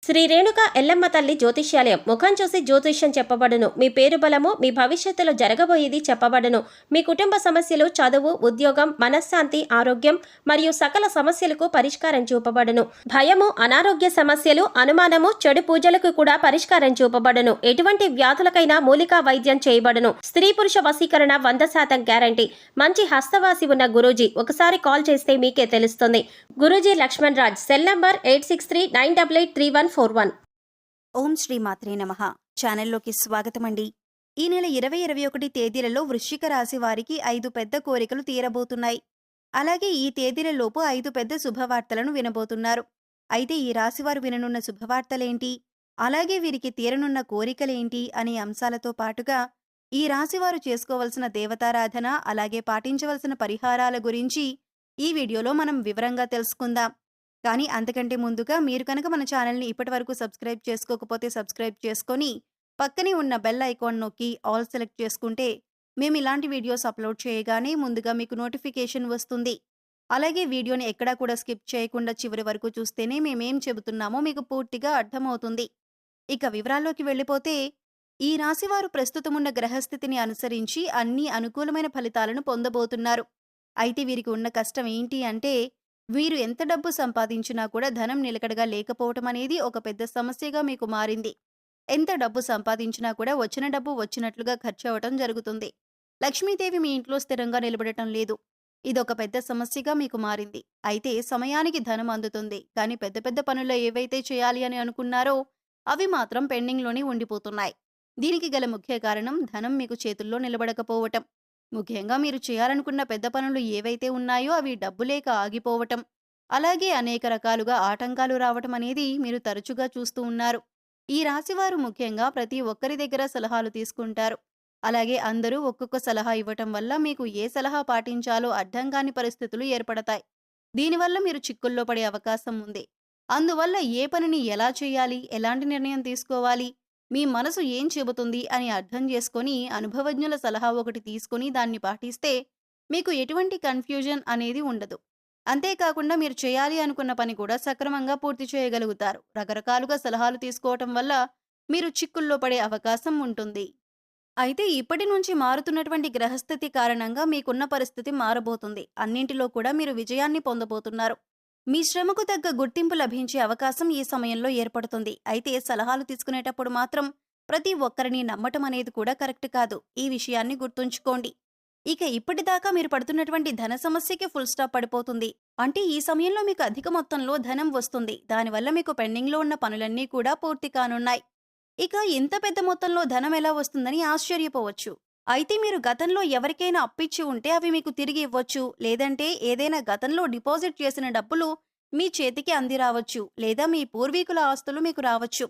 శ్రీ రేణుక ఎల్లమ్మ తల్లి జ్యోతిష్యాలయం. ముఖం చూసి జ్యోతిష్యం చెప్పబడును. మీ పేరు బలము, మీ భవిష్యత్తులో జరగబోయేది చెప్పబడును. మీ కుటుంబ సమస్యలు, చదువు, ఉద్యోగం, మనశ్శాంతి, ఆరోగ్యం మరియు సకల సమస్యలకు పరిష్కారం చూపబడును. భయము, అనారోగ్య సమస్యలు, అనుమానము, చెడు పూజలకు కూడా పరిష్కారం చూపబడును. ఎటువంటి వ్యాధులకైనా మూలికా వైద్యం చేయబడును. స్త్రీ పురుష వశీకరణ 100% గ్యారంటీ. మంచి హస్తవాసి ఉన్న గురూజీ. ఒకసారి కాల్ చేస్తే మీకే తెలుస్తుంది. గురూజీ లక్ష్మణ్ రాజ్. Cell number 8639883141. ఓం శ్రీ మాత్రే నమః. ఛానల్లోకి స్వాగతమండి. ఈ నెల 20-21 తేదీలలో వృశ్చిక రాశి వారికి 5 పెద్ద కోరికలు తీరబోతున్నాయి. అలాగే ఈ తేదీలలోపు 5 పెద్ద శుభవార్తలను వినబోతున్నారు. అయితే ఈ రాశివారు విననున్న శుభవార్తలేంటి, అలాగే వీరికి తీరనున్న కోరికలేంటి అనే అంశాలతో పాటుగా ఈ రాశివారు చేసుకోవలసిన దేవతారాధన, అలాగే పాటించవలసిన పరిహారాల గురించి ఈ వీడియోలో మనం వివరంగా తెలుసుకుందాం. కానీ అంతకంటే ముందుగా మీరు కనుక మన ఛానల్ని ఇప్పటివరకు సబ్స్క్రైబ్ చేసుకోకపోతే సబ్స్క్రైబ్ చేసుకొని పక్కనే ఉన్న బెల్ ఐకాన్ నొక్కి ఆల్ సెలెక్ట్ చేసుకుంటే మేము ఇలాంటి వీడియోస్ అప్లోడ్ చేయగానే ముందుగా మీకు నోటిఫికేషన్ వస్తుంది. అలాగే వీడియోని ఎక్కడా కూడా స్కిప్ చేయకుండా చివరి వరకు చూస్తేనే మేమేం చెబుతున్నామో మీకు పూర్తిగా అర్థమవుతుంది. ఇక వివరాల్లోకి వెళ్ళిపోతే ఈ రాశివారు ప్రస్తుతమున్న గ్రహస్థితిని అనుసరించి అన్ని అనుకూలమైన ఫలితాలను పొందబోతున్నారు. అయితే వీరికి ఉన్న కష్టం ఏంటి అంటే, వీరు ఎంత డబ్బు సంపాదించినా కూడా ధనం నిలకడగా లేకపోవటం అనేది ఒక పెద్ద సమస్యగా మీకు మారింది. ఎంత డబ్బు సంపాదించినా కూడా వచ్చిన డబ్బు వచ్చినట్లుగా ఖర్చు అవటం జరుగుతుంది. లక్ష్మీదేవి మీ ఇంట్లో స్థిరంగా నిలబడటం లేదు. ఇదొక పెద్ద సమస్యగా మీకు మారింది. అయితే సమయానికి ధనం అందుతుంది, కానీ పెద్ద పెద్ద పనులు ఏవైతే చేయాలి అని అనుకున్నారో అవి మాత్రం పెండింగ్లోనే ఉండిపోతున్నాయి. దీనికి గల ముఖ్య కారణం ధనం మీకు చేతుల్లో నిలబడకపోవటం. ముఖ్యంగా మీరు చేయాలనుకున్న పెద్ద పనులు ఏవైతే ఉన్నాయో అవి డబ్బు లేక ఆగిపోవటం, అలాగే అనేక రకాలుగా ఆటంకాలు రావటం అనేది మీరు తరచుగా చూస్తూ ఉన్నారు. ఈ రాశివారు ముఖ్యంగా ప్రతి ఒక్కరి దగ్గర సలహాలు తీసుకుంటారు. అలాగే అందరూ ఒక్కొక్క సలహా ఇవ్వటం వల్ల మీకు ఏ సలహా పాటించాలో అర్థం కాని పరిస్థితులు ఏర్పడతాయి. దీనివల్ల మీరు చిక్కుల్లో పడే అవకాశం ఉంది. అందువల్ల ఏ పనిని ఎలా చేయాలి, ఎలాంటి నిర్ణయం తీసుకోవాలి, మీ మనసు ఏం చెబుతుంది అని అర్థం చేసుకొని అనుభవజ్ఞుల సలహా ఒకటి తీసుకొని దాన్ని పాటిస్తే మీకు ఎటువంటి కన్ఫ్యూజన్ అనేది ఉండదు. అంతేకాకుండా మీరు చేయాలి అనుకున్న పని కూడా సక్రమంగా పూర్తి చేయగలుగుతారు. రకరకాలుగా సలహాలు తీసుకోవటం వల్ల మీరు చిక్కుల్లో పడే అవకాశం ఉంటుంది. అయితే ఇప్పటి నుంచి మారుతున్నటువంటి గ్రహస్థితి కారణంగా మీకున్న పరిస్థితి మారబోతుంది. అన్నింటిలో కూడా మీరు విజయాన్ని పొందబోతున్నారు. మీ శ్రమకు తగ్గ గుర్తింపు లభించే అవకాశం ఈ సమయంలో ఏర్పడుతుంది. అయితే సలహాలు తీసుకునేటప్పుడు మాత్రం ప్రతి ఒక్కరిని నమ్మటం అనేది కూడా కరెక్ట్ కాదు. ఈ విషయాన్ని గుర్తుంచుకోండి. ఇక ఇప్పటిదాకా మీరు పడుతున్నటువంటి ధన సమస్యకి ఫుల్ స్టాప్ పడిపోతుంది. అంటే ఈ సమయంలో మీకు అధిక మొత్తంలో ధనం వస్తుంది. దానివల్ల మీకు పెండింగ్లో ఉన్న పనులన్నీ కూడా పూర్తి కానున్నాయి. ఇక ఇంత పెద్ద మొత్తంలో ధనం ఎలా వస్తుందని ఆశ్చర్యపోవచ్చు. అయితే మీరు గతంలో ఎవరికైనా అప్పిచ్చి ఉంటే అవి మీకు తిరిగి ఇవ్వచ్చు. లేదంటే ఏదైనా గతంలో డిపాజిట్ చేసిన డబ్బులు మీ చేతికి అంది రావచ్చు. లేదా మీ పూర్వీకుల ఆస్తులు మీకు రావచ్చు.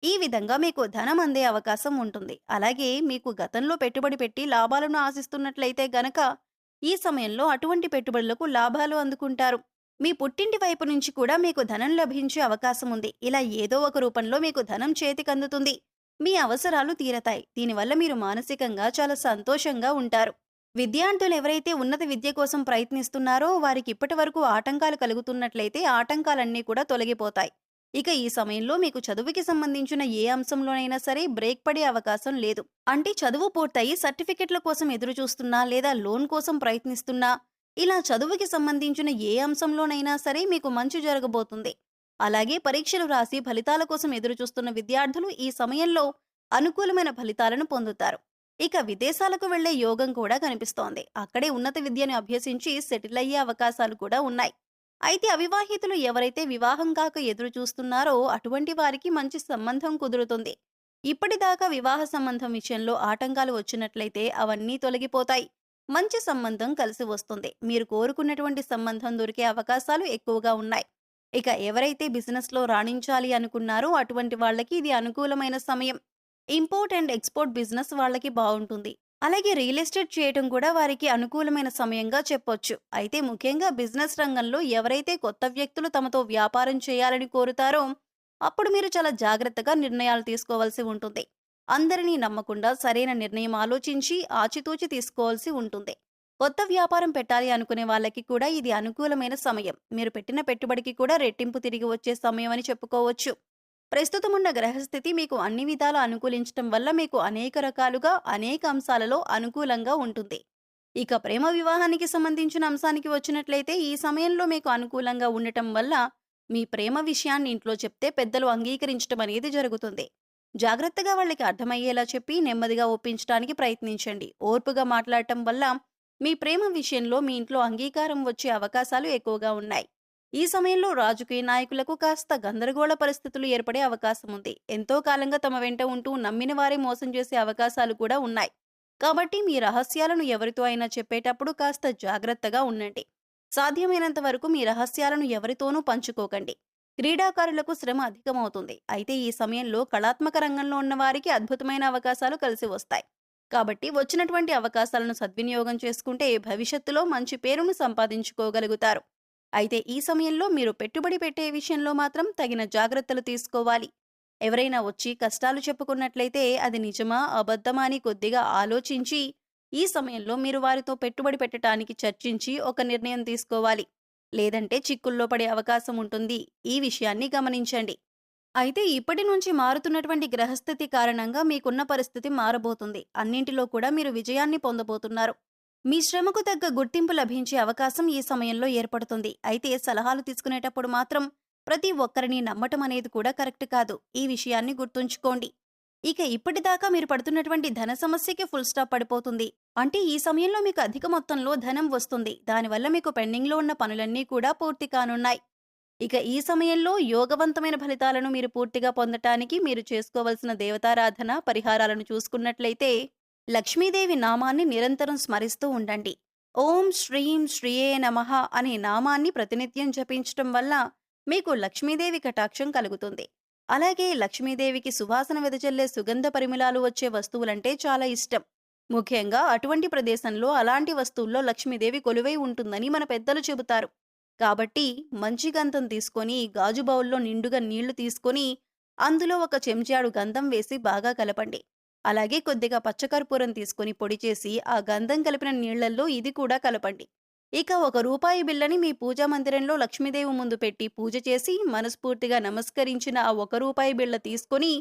ఈ విధంగా మీకు ధనం అందే అవకాశం ఉంటుంది. అలాగే మీకు గతంలో పెట్టుబడి పెట్టి లాభాలను ఆశిస్తున్నట్లయితే గనక ఈ సమయంలో అటువంటి పెట్టుబడులకు లాభాలు అందుకుంటారు. మీ పుట్టింటి వైపు నుంచి కూడా మీకు ధనం లభించే అవకాశం ఉంది. ఇలా ఏదో ఒక రూపంలో మీకు ధనం చేతికి అందుతుంది. మీ అవసరాలు తీరతాయి. దీనివల్ల మీరు మానసికంగా చాలా సంతోషంగా ఉంటారు. విద్యార్థులు ఎవరైతే ఉన్నత విద్య కోసం ప్రయత్నిస్తున్నారో వారికి ఇప్పటి వరకు ఆటంకాలు కలుగుతున్నట్లయితే ఆటంకాలన్నీ కూడా తొలగిపోతాయి. ఇక ఈ సమయంలో మీకు చదువుకి సంబంధించిన ఏ అంశంలోనైనా సరే బ్రేక్ పడే అవకాశం లేదు. అంటే చదువు పూర్తయి సర్టిఫికెట్ల కోసం ఎదురు చూస్తున్నా, లేదా లోన్ కోసం ప్రయత్నిస్తున్నా, ఇలా చదువుకి సంబంధించిన ఏ అంశంలోనైనా సరే మీకు మంచి జరగబోతుంది. అలాగే పరీక్షలు రాసి ఫలితాల కోసం ఎదురుచూస్తున్న విద్యార్థులు ఈ సమయంలో అనుకూలమైన ఫలితాలను పొందుతారు. ఇక విదేశాలకు వెళ్లే యోగం కూడా కనిపిస్తోంది. అక్కడే ఉన్నత విద్యను అభ్యసించి సెటిల్ అయ్యే అవకాశాలు కూడా ఉన్నాయి. అయితే అవివాహితులు ఎవరైతే వివాహం కాక ఎదురు చూస్తున్నారో అటువంటి వారికి మంచి సంబంధం కుదురుతుంది. ఇప్పటిదాకా వివాహ సంబంధం విషయంలో ఆటంకాలు వచ్చినట్లయితే అవన్నీ తొలగిపోతాయి. మంచి సంబంధం కలిసి వస్తుంది. మీరు కోరుకున్నటువంటి సంబంధం దొరికే అవకాశాలు ఎక్కువగా ఉన్నాయి. ఇక ఎవరైతే బిజినెస్లో రాణించాలి అనుకున్నారో అటువంటి వాళ్ళకి ఇది అనుకూలమైన సమయం. ఇంపోర్ట్ అండ్ ఎక్స్పోర్ట్ బిజినెస్ వాళ్ళకి బాగుంటుంది. అలాగే రియల్ ఎస్టేట్ చేయటం కూడా వారికి అనుకూలమైన సమయంగా చెప్పొచ్చు. అయితే ముఖ్యంగా బిజినెస్ రంగంలో ఎవరైతే కొత్త వ్యక్తులు తమతో వ్యాపారం చేయాలని కోరుతారో అప్పుడు మీరు చాలా జాగ్రత్తగా నిర్ణయాలు తీసుకోవాల్సి ఉంటుంది. అందరినీ నమ్మకుండా సరైన నిర్ణయం ఆలోచించి ఆచితూచి తీసుకోవాల్సి ఉంటుంది. కొత్త వ్యాపారం పెట్టాలి అనుకునే వాళ్ళకి కూడా ఇది అనుకూలమైన సమయం. మీరు పెట్టిన పెట్టుబడికి కూడా రెట్టింపు తిరిగి వచ్చే సమయం అని చెప్పుకోవచ్చు. ప్రస్తుతం ఉన్న గ్రహస్థితి మీకు అన్ని విధాలా అనుకూలించటం వల్ల మీకు అనేక రకాలుగా అనేక అంశాలలో అనుకూలంగా ఉంటుంది. ఇక ప్రేమ వివాహానికి సంబంధించిన అంశానికి వచ్చినట్లయితే ఈ సమయంలో మీకు అనుకూలంగా ఉండటం వల్ల మీ ప్రేమ విషయాన్ని ఇంట్లో చెప్తే పెద్దలు అంగీకరించడం అనేది జరుగుతుంది. జాగ్రత్తగా వాళ్ళకి అర్థమయ్యేలా చెప్పి నెమ్మదిగా ఒప్పించడానికి ప్రయత్నించండి. ఓర్పుగా మాట్లాడటం వల్ల మీ ప్రేమ విషయంలో మీ ఇంట్లో అంగీకారం వచ్చే అవకాశాలు ఎక్కువగా ఉన్నాయి. ఈ సమయంలో రాజకీయ నాయకులకు కాస్త గందరగోళ పరిస్థితులు ఏర్పడే అవకాశం ఉంది. ఎంతో కాలంగా తమ వెంట ఉంటూ నమ్మిన వారే మోసం చేసే అవకాశాలు కూడా ఉన్నాయి. కాబట్టి మీ రహస్యాలను ఎవరితో అయినా చెప్పేటప్పుడు కాస్త జాగ్రత్తగా ఉండండి. సాధ్యమైనంత వరకు మీ రహస్యాలను ఎవరితోనూ పంచుకోకండి. క్రీడాకారులకు శ్రమ అధికమవుతుంది. అయితే ఈ సమయంలో కళాత్మక రంగంలో ఉన్న వారికి అద్భుతమైన అవకాశాలు కలిసి వస్తాయి. కాబట్టి వచ్చినటువంటి అవకాశాలను సద్వినియోగం చేసుకుంటే భవిష్యత్తులో మంచి పేరును సంపాదించుకోగలుగుతారు. అయితే ఈ సమయంలో మీరు పెట్టుబడి పెట్టే విషయంలో మాత్రం తగిన జాగ్రత్తలు తీసుకోవాలి. ఎవరైనా వచ్చి కష్టాలు చెప్పుకున్నట్లయితే అది నిజమా అబద్ధమా అని కొద్దిగా ఆలోచించి ఈ సమయంలో మీరు వారితో పెట్టుబడి పెట్టడానికి చర్చించి ఒక నిర్ణయం తీసుకోవాలి. లేదంటే చిక్కుల్లో పడే అవకాశం ఉంటుంది. ఈ విషయాన్ని గమనించండి. అయితే ఇప్పటి నుంచి మారుతున్నటువంటి గ్రహస్థితి కారణంగా మీకున్న పరిస్థితి మారబోతుంది. అన్నింటిలో కూడా మీరు విజయాన్ని పొందబోతున్నారు. మీ శ్రమకు తగ్గ గుర్తింపు లభించే అవకాశం ఈ సమయంలో ఏర్పడుతుంది. అయితే సలహాలు తీసుకునేటప్పుడు మాత్రం ప్రతి ఒక్కరిని నమ్మటం అనేది కూడా కరెక్ట్ కాదు. ఈ విషయాన్ని గుర్తుంచుకోండి. ఇక ఇప్పటిదాకా మీరు పడుతున్నటువంటి ధన సమస్యకి ఫుల్ స్టాప్ పడిపోతుంది. అంటే ఈ సమయంలో మీకు అధిక మొత్తంలో ధనం వస్తుంది. దానివల్ల మీకు పెండింగ్లో ఉన్న పనులన్నీ కూడా పూర్తి కానున్నాయి. ఇక ఈ సమయంలో యోగవంతమైన ఫలితాలను మీరు పూర్తిగా పొందటానికి మీరు చేసుకోవలసిన దేవతారాధన పరిహారాలను చూసుకున్నట్లయితే లక్ష్మీదేవి నామాన్ని నిరంతరం స్మరిస్తూ ఉండండి. ఓం శ్రీం శ్రీయే నమః అనే నామాన్ని ప్రతినిత్యం జపించటం వల్ల మీకు లక్ష్మీదేవి కటాక్షం కలుగుతుంది. అలాగే లక్ష్మీదేవికి సువాసన వెదజల్లే సుగంధ పరిమళాలు వచ్చే వస్తువులంటే చాలా ఇష్టం. ముఖ్యంగా అటువంటి ప్రదేశంలో అలాంటి వస్తువుల్లో లక్ష్మీదేవి కొలువై ఉంటుందని మన పెద్దలు చెబుతారు. కాబట్టి మంచి గంధం తీసుకొని గాజు బౌల్లో నిండుగా నీళ్లు తీసుకొని అందులో ఒక చెంచాడు గంధం వేసి బాగా కలపండి. అలాగే కొద్దిగా పచ్చకర్పూరం తీసుకొని పొడి చేసి ఆ గంధం కలిపిన నీళ్లల్లో ఇది కూడా కలపండి. ఇక ₹1 బిల్లని మీ పూజా మందిరంలో లక్ష్మీదేవి ముందు పెట్టి పూజ చేసి మనస్ఫూర్తిగా నమస్కరించిన ఆ ₹1 బిళ్ళ తీసుకొని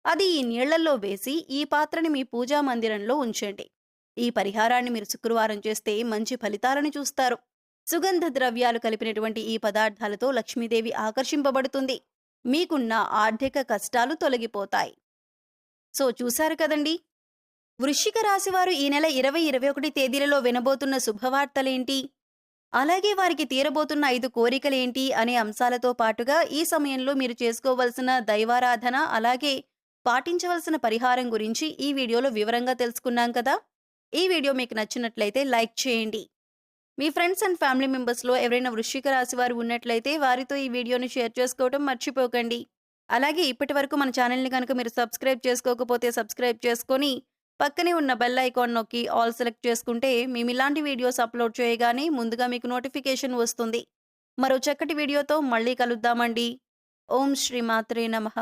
అది ఈ నీళ్లల్లో వేసి ఈ పాత్రని మీ పూజా మందిరంలో ఉంచండి. ఈ పరిహారాన్ని మీరు శుక్రవారం చేస్తే మంచి ఫలితాలను చూస్తారు. సుగంధ ద్రవ్యాలు కలిపినటువంటి ఈ పదార్థాలతో లక్ష్మీదేవి ఆకర్షింపబడుతుంది. మీకున్న ఆర్థిక కష్టాలు తొలగిపోతాయి. సో చూశారు కదండి, వృశ్చిక రాశివారు ఈ నెల 20-21 తేదీలలో వినబోతున్న శుభవార్తలేంటి, అలాగే వారికి తీరబోతున్న 5 కోరికలేంటి అనే అంశాలతో పాటుగా ఈ సమయంలో మీరు చేసుకోవలసిన దైవారాధన అలాగే పాటించవలసిన పరిహారం గురించి ఈ వీడియోలో వివరంగా తెలుసుకున్నాం కదా. ఈ వీడియో మీకు నచ్చినట్లయితే లైక్ చేయండి. మీ ఫ్రెండ్స్ అండ్ ఫ్యామిలీ మెంబర్స్లో ఎవరైనా వృశ్చిక రాశి వారు ఉన్నట్లయితే వారితో ఈ వీడియోని షేర్ చేసుకోవడం మర్చిపోకండి. అలాగే ఇప్పటి వరకు మన ఛానల్ని కనుక మీరు సబ్స్క్రైబ్ చేసుకోకపోతే సబ్స్క్రైబ్ చేసుకొని పక్కనే ఉన్న బెల్ ఐకాన్ నొక్కి ఆల్ సెలెక్ట్ చేసుకుంటే మేము ఇలాంటి వీడియోస్ అప్లోడ్ చేయగానే ముందుగా మీకు నోటిఫికేషన్ వస్తుంది. మరో చక్కటి వీడియోతో మళ్ళీ కలుద్దామండి. ఓం శ్రీ మాత్రే నమః.